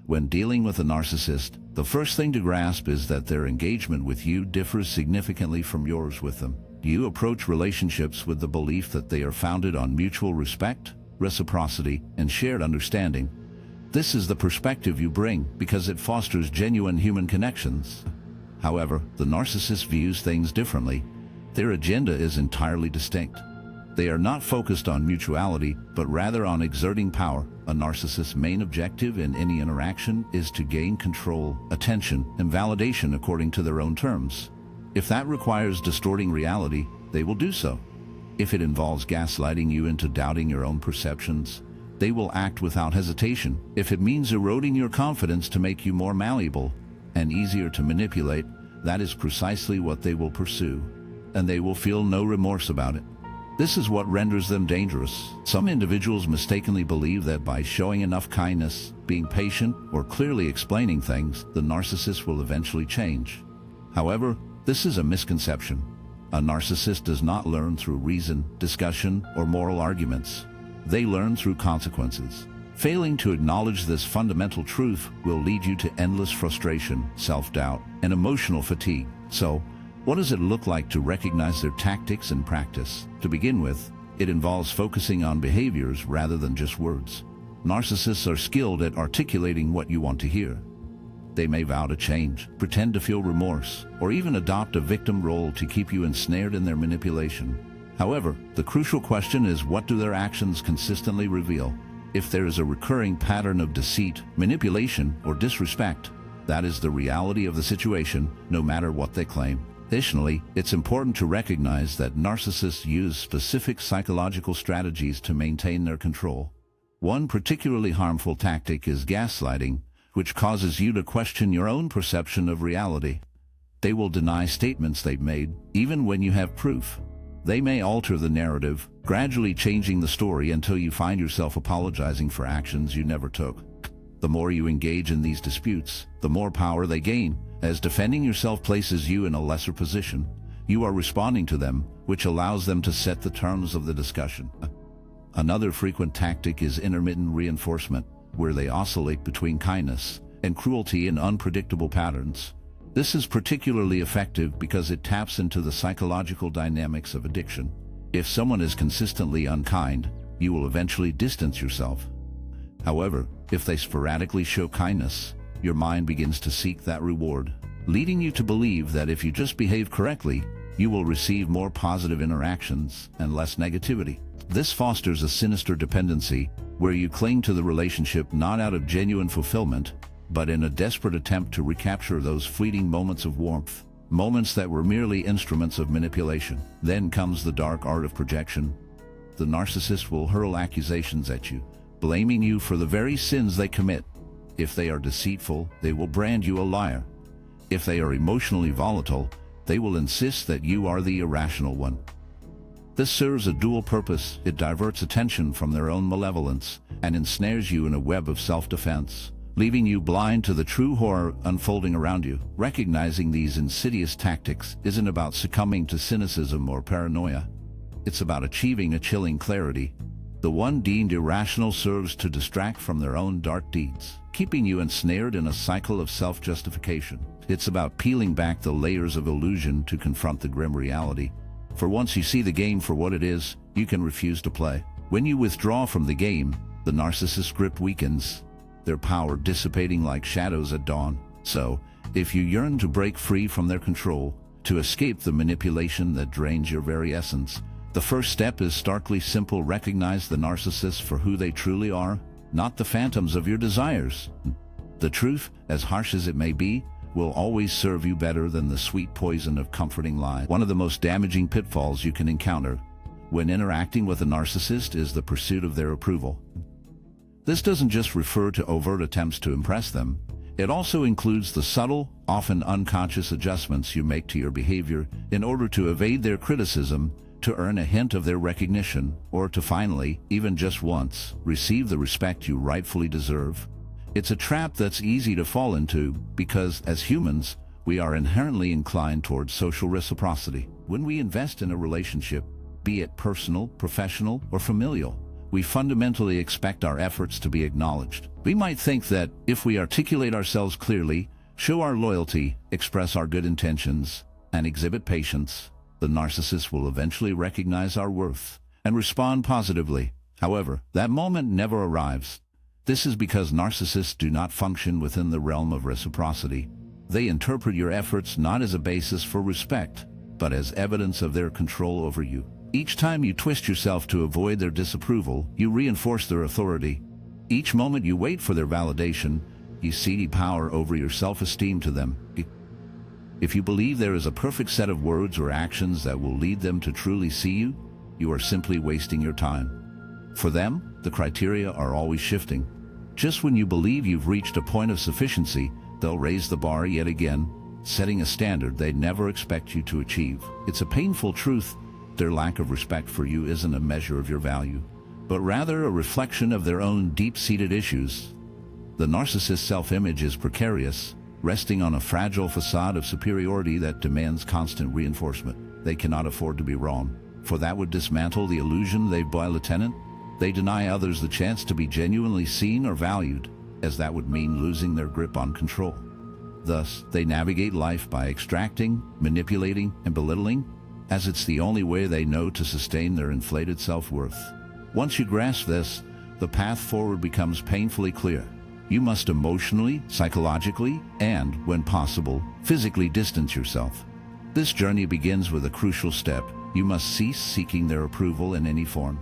When dealing with a narcissist, the first thing to grasp is that their engagement with you differs significantly from yours with them. You approach relationships with the belief that they are founded on mutual respect, reciprocity, and shared understanding. This is the perspective you bring because it fosters genuine human connections. However, the narcissist views things differently. Their agenda is entirely distinct. They are not focused on mutuality, but rather on exerting power. A narcissist's main objective in any interaction is to gain control, attention, and validation according to their own terms. If that requires distorting reality, they will do so. If it involves gaslighting you into doubting your own perceptions, they will act without hesitation. If it means eroding your confidence to make you more malleable and easier to manipulate, that is precisely what they will pursue, and they will feel no remorse about it. This is what renders them dangerous. Some individuals mistakenly believe that by showing enough kindness, being patient, or clearly explaining things, the narcissist will eventually change. However, this is a misconception. A narcissist does not learn through reason, discussion, or moral arguments. They learn through consequences. Failing to acknowledge this fundamental truth will lead you to endless frustration, self-doubt, and emotional fatigue. So, what does it look like to recognize their tactics and practice? To begin with, it involves focusing on behaviors rather than just words. Narcissists are skilled at articulating what you want to hear. They may vow to change, pretend to feel remorse, or even adopt a victim role to keep you ensnared in their manipulation. However, the crucial question is, what do their actions consistently reveal? If there is a recurring pattern of deceit, manipulation, or disrespect, that is the reality of the situation, no matter what they claim. Additionally, it's important to recognize that narcissists use specific psychological strategies to maintain their control. One particularly harmful tactic is gaslighting, which causes you to question your own perception of reality. They will deny statements they've made, even when you have proof. They may alter the narrative, gradually changing the story until you find yourself apologizing for actions you never took. The more you engage in these disputes, the more power they gain. As defending yourself places you in a lesser position, you are responding to them, which allows them to set the terms of the discussion. Another frequent tactic is intermittent reinforcement, where they oscillate between kindness and cruelty in unpredictable patterns. This is particularly effective because it taps into the psychological dynamics of addiction. If someone is consistently unkind, you will eventually distance yourself. However, if they sporadically show kindness, your mind begins to seek that reward, leading you to believe that if you just behave correctly, you will receive more positive interactions and less negativity. This fosters a sinister dependency, where you cling to the relationship not out of genuine fulfillment, but in a desperate attempt to recapture those fleeting moments of warmth, moments that were merely instruments of manipulation. Then comes the dark art of projection. The narcissist will hurl accusations at you, blaming you for the very sins they commit. If they are deceitful, they will brand you a liar. If they are emotionally volatile, they will insist that you are the irrational one. This serves a dual purpose. It diverts attention from their own malevolence and ensnares you in a web of self-defense, leaving you blind to the true horror unfolding around you. Recognizing these insidious tactics isn't about succumbing to cynicism or paranoia. It's about achieving a chilling clarity. The one deemed irrational serves to distract from their own dark deeds, keeping you ensnared in a cycle of self-justification. It's about peeling back the layers of illusion to confront the grim reality. For once you see the game for what it is, you can refuse to play. When you withdraw from the game, the narcissist's grip weakens, their power dissipating like shadows at dawn. So, if you yearn to break free from their control, to escape the manipulation that drains your very essence, the first step is starkly simple. Recognize the narcissist for who they truly are, not the phantoms of your desires. The truth, as harsh as it may be, will always serve you better than the sweet poison of comforting lies. One of the most damaging pitfalls you can encounter when interacting with a narcissist is the pursuit of their approval. This doesn't just refer to overt attempts to impress them. It also includes the subtle, often unconscious adjustments you make to your behavior in order to evade their criticism, to earn a hint of their recognition, or to finally, even just once, receive the respect you rightfully deserve. It's a trap that's easy to fall into because, as humans, we are inherently inclined towards social reciprocity. When we invest in a relationship, be it personal, professional, or familial, we fundamentally expect our efforts to be acknowledged. We might think that if we articulate ourselves clearly, show our loyalty, express our good intentions, and exhibit patience, the narcissist will eventually recognize our worth and respond positively. However, that moment never arrives. This is because narcissists do not function within the realm of reciprocity. They interpret your efforts not as a basis for respect, but as evidence of their control over you. Each time you twist yourself to avoid their disapproval, you reinforce their authority. Each moment you wait for their validation, you cede power over your self-esteem to them. If you believe there is a perfect set of words or actions that will lead them to truly see you, you are simply wasting your time. For them, the criteria are always shifting. Just when you believe you've reached a point of sufficiency, they'll raise the bar yet again, setting a standard they never expect you to achieve. It's a painful truth. Their lack of respect for you isn't a measure of your value, but rather a reflection of their own deep-seated issues. The narcissist's self-image is precarious, resting on a fragile facade of superiority that demands constant reinforcement. They cannot afford to be wrong, for that would dismantle the illusion they've built. Lieutenant, they deny others the chance to be genuinely seen or valued, as that would mean losing their grip on control. Thus, they navigate life by extracting, manipulating, and belittling, as it's the only way they know to sustain their inflated self-worth. Once you grasp this, the path forward becomes painfully clear. You must emotionally, psychologically, and, when possible, physically distance yourself. This journey begins with a crucial step. You must cease seeking their approval in any form.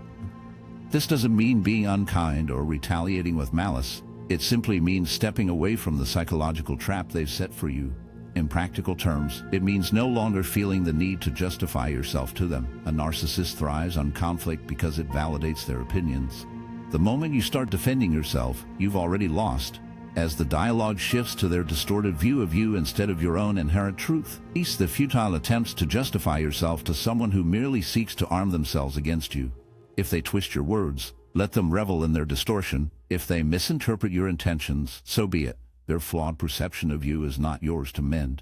This doesn't mean being unkind or retaliating with malice. It simply means stepping away from the psychological trap they've set for you. In practical terms, it means no longer feeling the need to justify yourself to them. A narcissist thrives on conflict because it validates their opinions. The moment you start defending yourself, you've already lost, as the dialogue shifts to their distorted view of you instead of your own inherent truth. Cease the futile attempts to justify yourself to someone who merely seeks to arm themselves against you. If they twist your words, let them revel in their distortion. If they misinterpret your intentions, so be it. Their flawed perception of you is not yours to mend.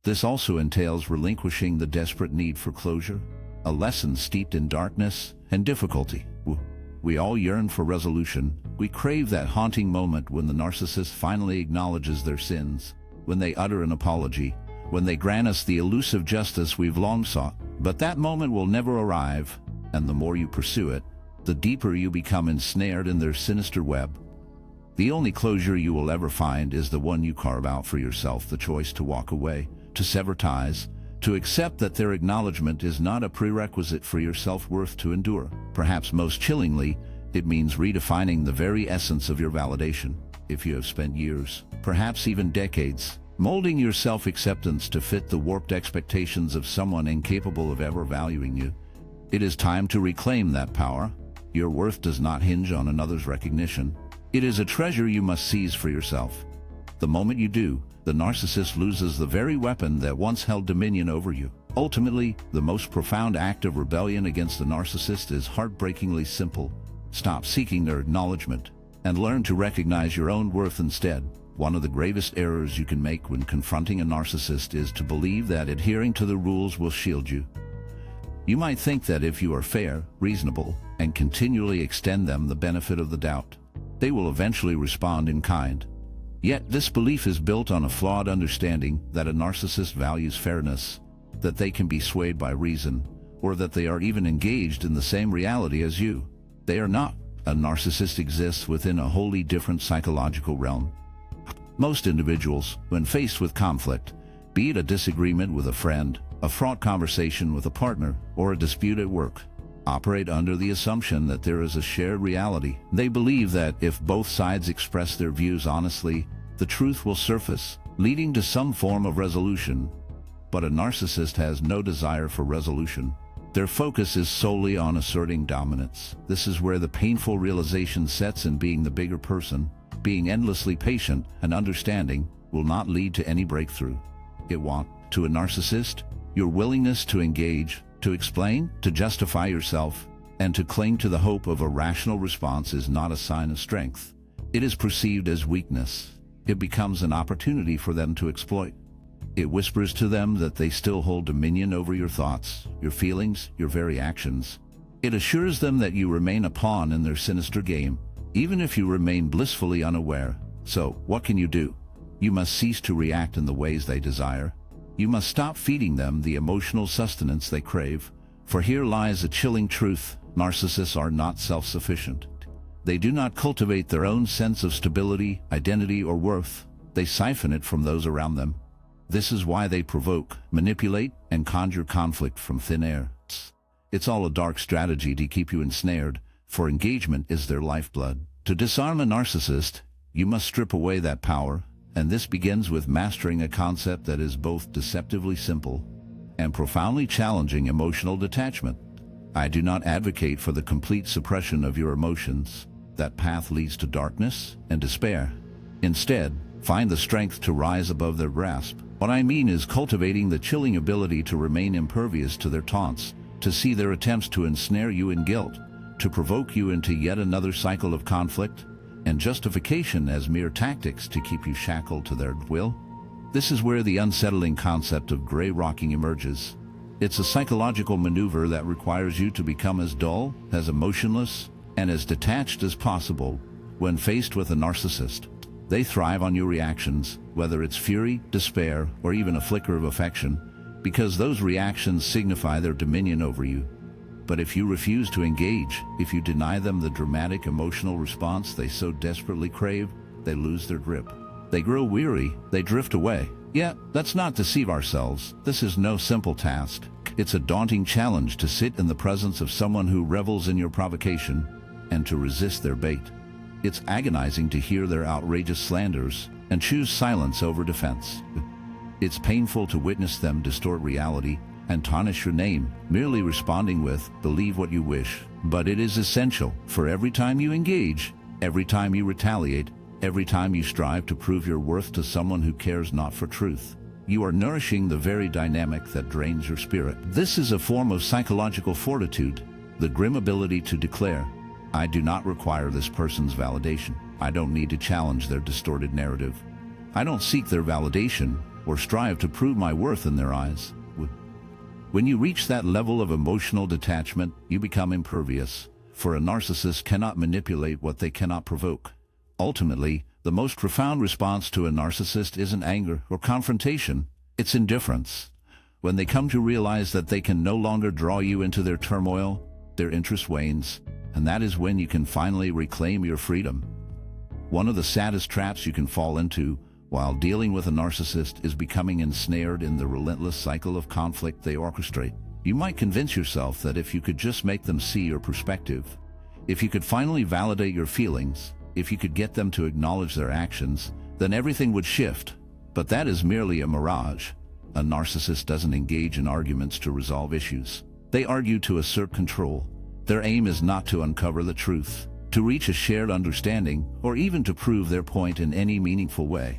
This also entails relinquishing the desperate need for closure, a lesson steeped in darkness and difficulty. We all yearn for resolution. We crave that haunting moment when the narcissist finally acknowledges their sins, when they utter an apology, when they grant us the elusive justice we've long sought. But that moment will never arrive, and the more you pursue it, the deeper you become ensnared in their sinister web. The only closure you will ever find is the one you carve out for yourself, the choice to walk away, to sever ties, to accept that their acknowledgement is not a prerequisite for your self-worth to endure. Perhaps most chillingly, it means redefining the very essence of your validation. If you have spent years, perhaps even decades, molding your self-acceptance to fit the warped expectations of someone incapable of ever valuing you, it is time to reclaim that power. Your worth does not hinge on another's recognition. It is a treasure you must seize for yourself. The moment you do, the narcissist loses the very weapon that once held dominion over you. Ultimately, the most profound act of rebellion against the narcissist is heartbreakingly simple. Stop seeking their acknowledgement and learn to recognize your own worth instead. One of the gravest errors you can make when confronting a narcissist is to believe that adhering to the rules will shield you. You might think that if you are fair, reasonable, and continually extend them the benefit of the doubt, they will eventually respond in kind. Yet this belief is built on a flawed understanding that a narcissist values fairness, that they can be swayed by reason, or that they are even engaged in the same reality as you. They are not. A narcissist exists within a wholly different psychological realm. Most individuals, when faced with conflict, be it a disagreement with a friend, a fraught conversation with a partner, or a dispute at work, operate under the assumption that there is a shared reality. They believe that if both sides express their views honestly, the truth will surface, leading to some form of resolution. But a narcissist has no desire for resolution. Their focus is solely on asserting dominance. This is where the painful realization sets in: being the bigger person, being endlessly patient and understanding, will not lead to any breakthrough. To a narcissist, your willingness to engage, to explain, to justify yourself, and to cling to the hope of a rational response is not a sign of strength. It is perceived as weakness. It becomes an opportunity for them to exploit. It whispers to them that they still hold dominion over your thoughts, your feelings, your very actions. It assures them that you remain a pawn in their sinister game, even if you remain blissfully unaware. So, what can you do? You must cease to react in the ways they desire. You must stop feeding them the emotional sustenance they crave. For here lies a chilling truth: narcissists are not self-sufficient. They do not cultivate their own sense of stability, identity, or worth. They siphon it from those around them. This is why they provoke, manipulate, and conjure conflict from thin air. It's all a dark strategy to keep you ensnared, for engagement is their lifeblood. To disarm a narcissist, you must strip away that power, and this begins with mastering a concept that is both deceptively simple and profoundly challenging: emotional detachment. I do not advocate for the complete suppression of your emotions. That path leads to darkness and despair. Instead, find the strength to rise above their grasp. What I mean is cultivating the chilling ability to remain impervious to their taunts, to see their attempts to ensnare you in guilt, to provoke you into yet another cycle of conflict and justification as mere tactics to keep you shackled to their will. This is where the unsettling concept of gray rocking emerges. It's a psychological maneuver that requires you to become as dull, as emotionless, and as detached as possible when faced with a narcissist. They thrive on your reactions, whether it's fury, despair, or even a flicker of affection, because those reactions signify their dominion over you. But if you refuse to engage, if you deny them the dramatic emotional response they so desperately crave, they lose their grip. They grow weary, they drift away. Yet, let's not deceive ourselves. This is no simple task. It's a daunting challenge to sit in the presence of someone who revels in your provocation and to resist their bait. It's agonizing to hear their outrageous slanders and choose silence over defense. It's painful to witness them distort reality and tarnish your name, merely responding with, "Believe what you wish." But it is essential, for every time you engage, every time you retaliate, every time you strive to prove your worth to someone who cares not for truth, you are nourishing the very dynamic that drains your spirit. This is a form of psychological fortitude, the grim ability to declare, "I do not require this person's validation. I don't need to challenge their distorted narrative. I don't seek their validation or strive to prove my worth in their eyes." When you reach that level of emotional detachment, you become impervious, for a narcissist cannot manipulate what they cannot provoke. Ultimately, the most profound response to a narcissist isn't anger or confrontation, it's indifference. When they come to realize that they can no longer draw you into their turmoil, their interest wanes, and that is when you can finally reclaim your freedom. One of the saddest traps you can fall into while dealing with a narcissist is becoming ensnared in the relentless cycle of conflict they orchestrate. You might convince yourself that if you could just make them see your perspective, if you could finally validate your feelings, if you could get them to acknowledge their actions, then everything would shift. But that is merely a mirage. A narcissist doesn't engage in arguments to resolve issues. They argue to assert control. Their aim is not to uncover the truth, to reach a shared understanding, or even to prove their point in any meaningful way.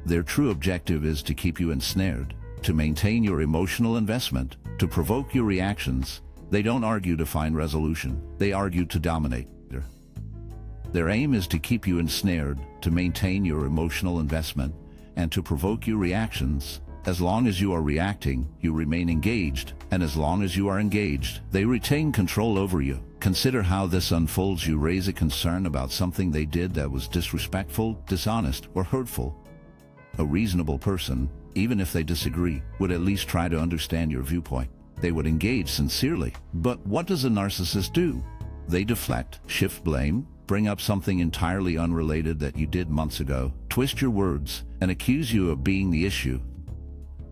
Their true objective is to keep you ensnared, to maintain your emotional investment, to provoke your reactions. They don't argue to find resolution, they argue to dominate. Their aim is to keep you ensnared, to maintain your emotional investment, and to provoke your reactions. As long as you are reacting, you remain engaged, and as long as you are engaged, they retain control over you. Consider how this unfolds. You raise a concern about something they did that was disrespectful, dishonest, or hurtful. A reasonable person, even if they disagree, would at least try to understand your viewpoint. They would engage sincerely. But what does a narcissist do? They deflect, shift blame, bring up something entirely unrelated that you did months ago, twist your words, and accuse you of being the issue.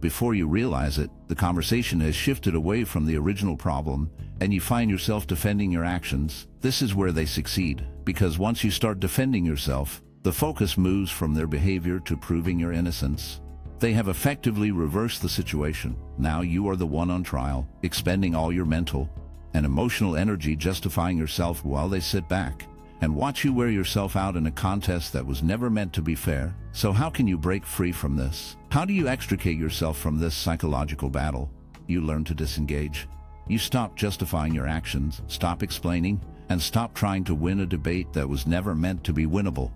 Before you realize it, the conversation has shifted away from the original problem, and you find yourself defending your actions. This is where they succeed, because once you start defending yourself, the focus moves from their behavior to proving your innocence. They have effectively reversed the situation. Now you are the one on trial, expending all your mental and emotional energy justifying yourself while they sit back and watch you wear yourself out in a contest that was never meant to be fair. So how can you break free from this? How do you extricate yourself from this psychological battle? You learn to disengage. You stop justifying your actions, stop explaining, and stop trying to win a debate that was never meant to be winnable.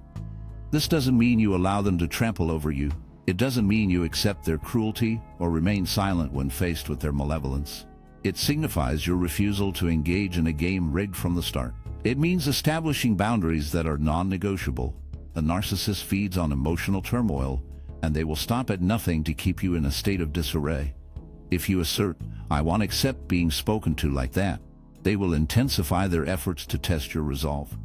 This doesn't mean you allow them to trample over you. It doesn't mean you accept their cruelty or remain silent when faced with their malevolence. It signifies your refusal to engage in a game rigged from the start. It means establishing boundaries that are non-negotiable. A narcissist feeds on emotional turmoil, and they will stop at nothing to keep you in a state of disarray. If you assert, "I won't accept being spoken to like that," they will intensify their efforts to test your resolve.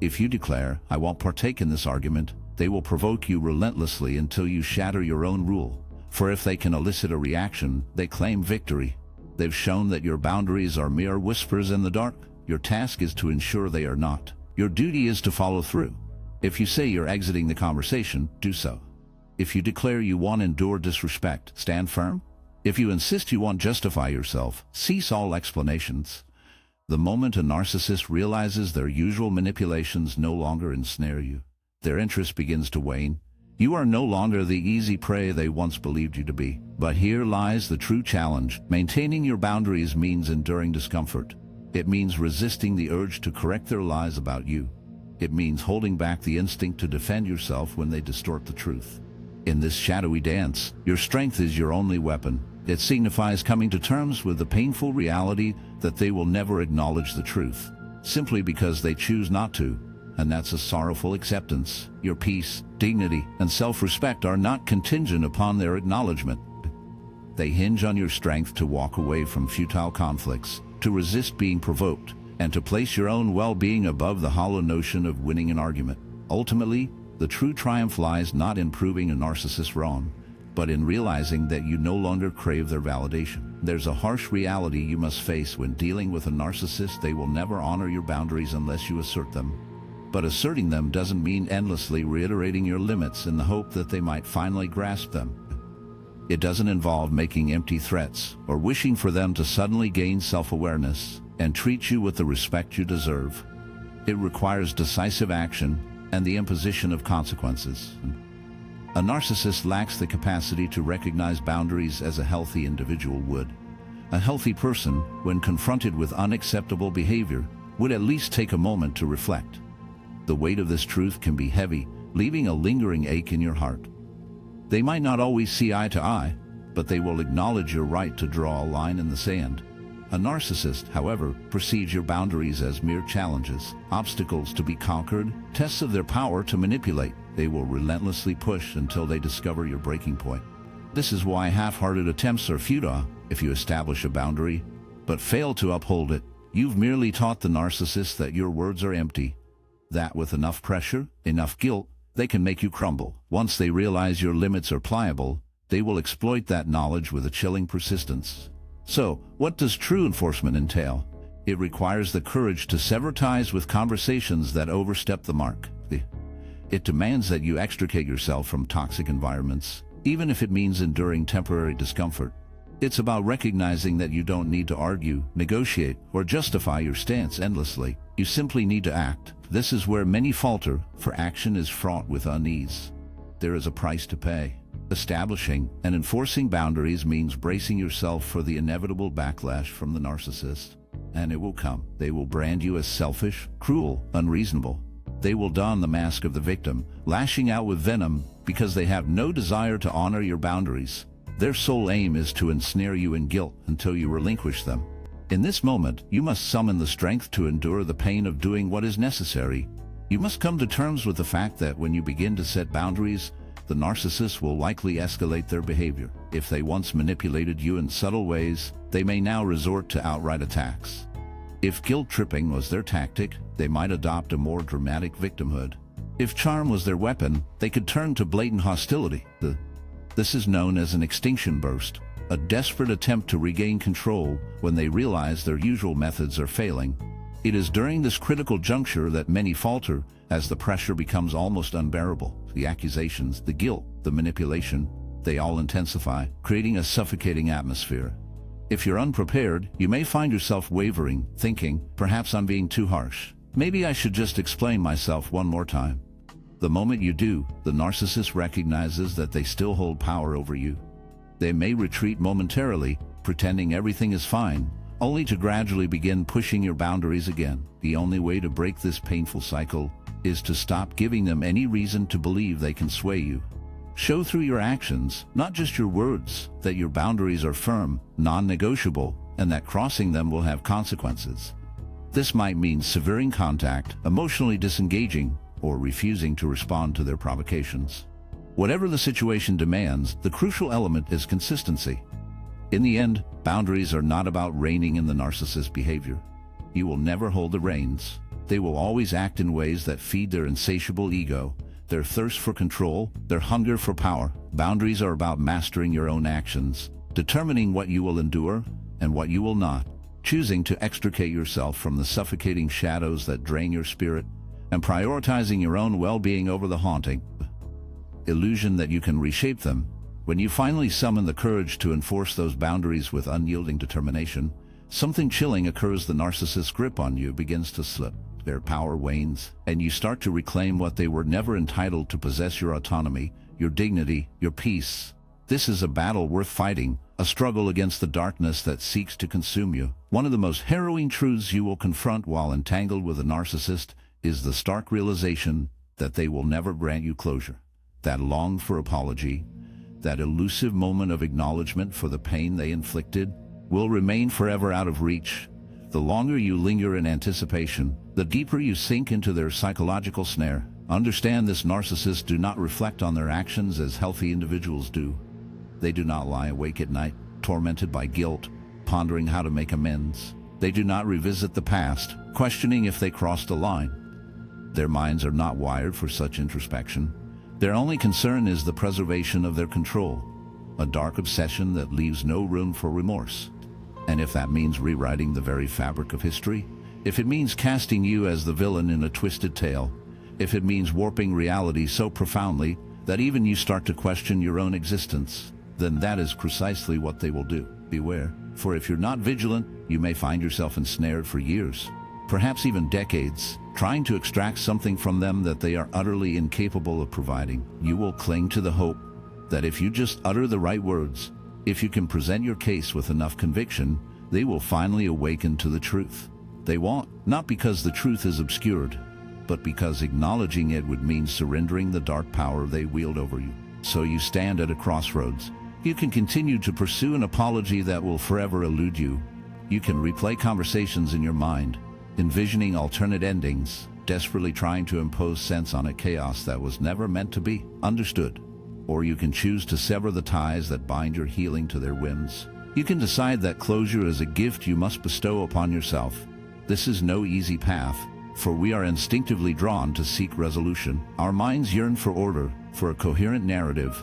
If you declare, "I won't partake in this argument," they will provoke you relentlessly until you shatter your own rule. For if they can elicit a reaction, they claim victory. They've shown that your boundaries are mere whispers in the dark. Your task is to ensure they are not. Your duty is to follow through. If you say you're exiting the conversation, do so. If you declare you won't endure disrespect, stand firm. If you insist you won't justify yourself, cease all explanations. The moment a narcissist realizes their usual manipulations no longer ensnare you, their interest begins to wane. You are no longer the easy prey they once believed you to be. But here lies the true challenge. Maintaining your boundaries means enduring discomfort. It means resisting the urge to correct their lies about you. It means holding back the instinct to defend yourself when they distort the truth. In this shadowy dance, your strength is your only weapon. It signifies coming to terms with the painful reality that they will never acknowledge the truth, simply because they choose not to. And that's a sorrowful acceptance. Your peace, dignity, and self-respect are not contingent upon their acknowledgement. They hinge on your strength to walk away from futile conflicts, to resist being provoked, and to place your own well-being above the hollow notion of winning an argument. Ultimately, the true triumph lies not in proving a narcissist wrong, but in realizing that you no longer crave their validation. There's a harsh reality you must face when dealing with a narcissist. They will never honor your boundaries unless you assert them. But asserting them doesn't mean endlessly reiterating your limits in the hope that they might finally grasp them. It doesn't involve making empty threats or wishing for them to suddenly gain self-awareness and treat you with the respect you deserve. It requires decisive action and the imposition of consequences. A narcissist lacks the capacity to recognize boundaries as a healthy individual would. A healthy person, when confronted with unacceptable behavior, would at least take a moment to reflect. The weight of this truth can be heavy, leaving a lingering ache in your heart. They might not always see eye to eye, but they will acknowledge your right to draw a line in the sand. A narcissist, however, perceives your boundaries as mere challenges, obstacles to be conquered, tests of their power to manipulate. They will relentlessly push until they discover your breaking point. This is why half-hearted attempts are futile. If you establish a boundary, but fail to uphold it, you've merely taught the narcissist that your words are empty. That with enough pressure, enough guilt, they can make you crumble. Once they realize your limits are pliable, they will exploit that knowledge with a chilling persistence. So, what does true enforcement entail? It requires the courage to sever ties with conversations that overstep the mark. It demands that you extricate yourself from toxic environments, even if it means enduring temporary discomfort. It's about recognizing that you don't need to argue, negotiate, or justify your stance endlessly. You simply need to act. This is where many falter, for action is fraught with unease. There is a price to pay. Establishing and enforcing boundaries means bracing yourself for the inevitable backlash from the narcissist. And it will come. They will brand you as selfish, cruel, unreasonable. They will don the mask of the victim, lashing out with venom because they have no desire to honor your boundaries. Their sole aim is to ensnare you in guilt until you relinquish them. In this moment, you must summon the strength to endure the pain of doing what is necessary. You must come to terms with the fact that when you begin to set boundaries, the narcissist will likely escalate their behavior. If they once manipulated you in subtle ways, they may now resort to outright attacks. If guilt-tripping was their tactic, they might adopt a more dramatic victimhood. If charm was their weapon, they could turn to blatant hostility. This is known as an extinction burst, a desperate attempt to regain control when they realize their usual methods are failing. It is during this critical juncture that many falter, as the pressure becomes almost unbearable. The accusations, the guilt, the manipulation, they all intensify, creating a suffocating atmosphere. If you're unprepared, you may find yourself wavering, thinking, perhaps I'm being too harsh. Maybe I should just explain myself one more time. The moment you do, the narcissist recognizes that they still hold power over you. They may retreat momentarily, pretending everything is fine, only to gradually begin pushing your boundaries again. The only way to break this painful cycle is to stop giving them any reason to believe they can sway you. Show through your actions, not just your words, that your boundaries are firm, non-negotiable, and that crossing them will have consequences. This might mean severing contact, emotionally disengaging, or refusing to respond to their provocations. Whatever the situation demands, the crucial element is consistency. In the end, boundaries are not about reining in the narcissist's behavior. You will never hold the reins. They will always act in ways that feed their insatiable ego, their thirst for control, their hunger for power. Boundaries are about mastering your own actions, determining what you will endure and what you will not, choosing to extricate yourself from the suffocating shadows that drain your spirit, and prioritizing your own well-being over the haunting illusion that you can reshape them. When you finally summon the courage to enforce those boundaries with unyielding determination, something chilling occurs. The narcissist's grip on you begins to slip. Their power wanes, and you start to reclaim what they were never entitled to possess: your autonomy, your dignity, your peace. This is a battle worth fighting, a struggle against the darkness that seeks to consume you. One of the most harrowing truths you will confront while entangled with a narcissist is the stark realization that they will never grant you closure. That longed-for apology, that elusive moment of acknowledgement for the pain they inflicted, will remain forever out of reach. The longer you linger in anticipation, the deeper you sink into their psychological snare. Understand this: narcissists do not reflect on their actions as healthy individuals do. They do not lie awake at night, tormented by guilt, pondering how to make amends. They do not revisit the past, questioning if they crossed a line. Their minds are not wired for such introspection. Their only concern is the preservation of their control, a dark obsession that leaves no room for remorse. And if that means rewriting the very fabric of history, if it means casting you as the villain in a twisted tale, if it means warping reality so profoundly that even you start to question your own existence, then that is precisely what they will do. Beware, for if you're not vigilant, you may find yourself ensnared for years, perhaps even decades, trying to extract something from them that they are utterly incapable of providing. You will cling to the hope that if you just utter the right words, if you can present your case with enough conviction, they will finally awaken to the truth. They won't, not because the truth is obscured, but because acknowledging it would mean surrendering the dark power they wield over you. So you stand at a crossroads. You can continue to pursue an apology that will forever elude you. You can replay conversations in your mind, envisioning alternate endings, desperately trying to impose sense on a chaos that was never meant to be understood. Or you can choose to sever the ties that bind your healing to their whims. You can decide that closure is a gift you must bestow upon yourself. This is no easy path, for we are instinctively drawn to seek resolution. Our minds yearn for order, for a coherent narrative.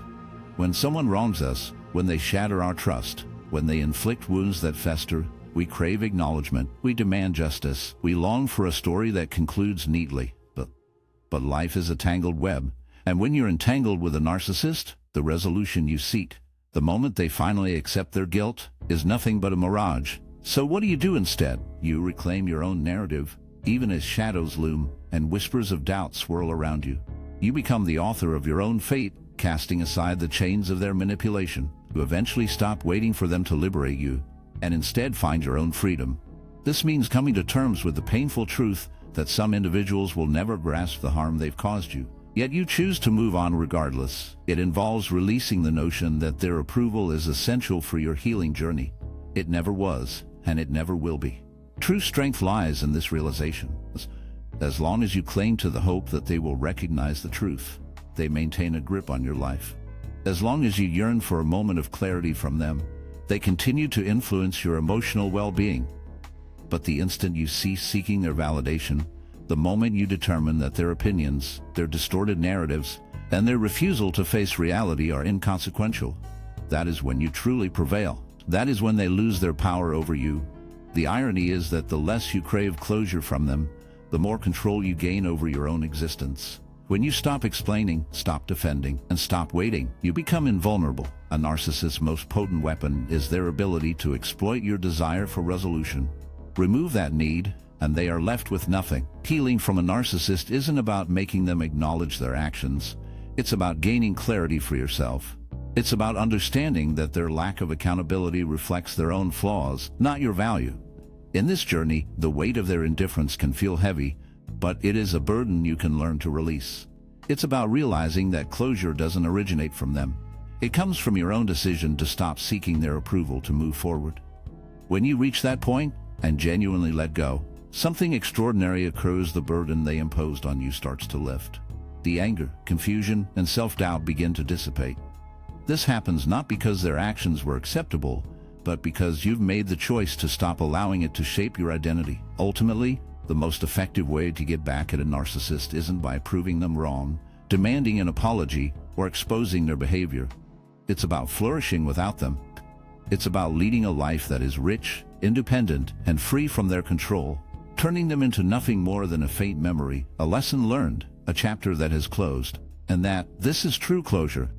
When someone wrongs us, when they shatter our trust, when they inflict wounds that fester, we crave acknowledgement, we demand justice, we long for a story that concludes neatly. But life is a tangled web, and when you're entangled with a narcissist, the resolution you seek, the moment they finally accept their guilt, is nothing but a mirage. So what do you do instead? You reclaim your own narrative, even as shadows loom and whispers of doubt swirl around you. You become the author of your own fate, casting aside the chains of their manipulation. You eventually stop waiting for them to liberate you, and instead find your own freedom. This means coming to terms with the painful truth that some individuals will never grasp the harm they've caused you. Yet you choose to move on regardless. It involves releasing the notion that their approval is essential for your healing journey. It never was, and it never will be. True strength lies in this realization. As long as you cling to the hope that they will recognize the truth, they maintain a grip on your life. As long as you yearn for a moment of clarity from them, they continue to influence your emotional well-being. But the instant you cease seeking their validation, the moment you determine that their opinions, their distorted narratives, and their refusal to face reality are inconsequential, that is when you truly prevail. That is when they lose their power over you. The irony is that the less you crave closure from them, the more control you gain over your own existence. When you stop explaining, stop defending, and stop waiting, you become invulnerable. A narcissist's most potent weapon is their ability to exploit your desire for resolution. Remove that need, and they are left with nothing. Healing from a narcissist isn't about making them acknowledge their actions. It's about gaining clarity for yourself. It's about understanding that their lack of accountability reflects their own flaws, not your value. In this journey, the weight of their indifference can feel heavy, but it is a burden you can learn to release. It's about realizing that closure doesn't originate from them. It comes from your own decision to stop seeking their approval to move forward. When you reach that point and genuinely let go, something extraordinary occurs. The burden they imposed on you starts to lift. The anger, confusion, and self-doubt begin to dissipate. This happens not because their actions were acceptable, but because you've made the choice to stop allowing it to shape your identity. Ultimately, the most effective way to get back at a narcissist isn't by proving them wrong, demanding an apology, or exposing their behavior. It's about flourishing without them. It's about leading a life that is rich, independent, and free from their control, turning them into nothing more than a faint memory, a lesson learned, a chapter that has closed. And this is true closure.